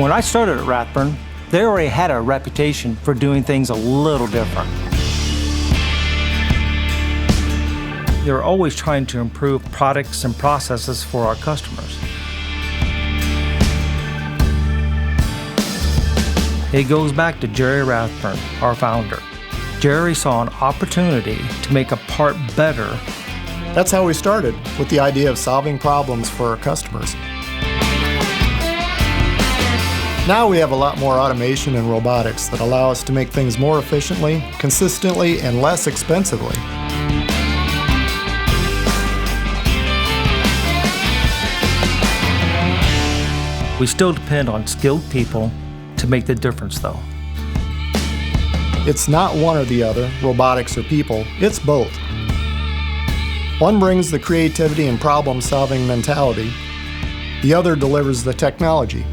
When I started at Rathburn, they already had a reputation for doing things a little different. They were always trying to improve products and processes for our customers. It goes back to Jerry Rathburn, our founder. Jerry saw an opportunity to make a part better. That's how we started, with the idea of solving problems for our customers. Now we have a lot more automation and robotics that allow us to make things more efficiently, consistently, and less expensively. We still depend on skilled people to make the difference, though. It's not one or the other, robotics or people, it's both. One brings the creativity and problem-solving mentality. The other delivers the technology.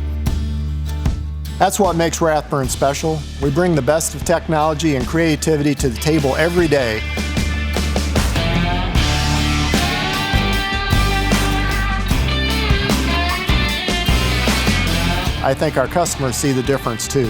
That's what makes Rathburn special. We bring the best of technology and creativity to the table every day. I think our customers see the difference too.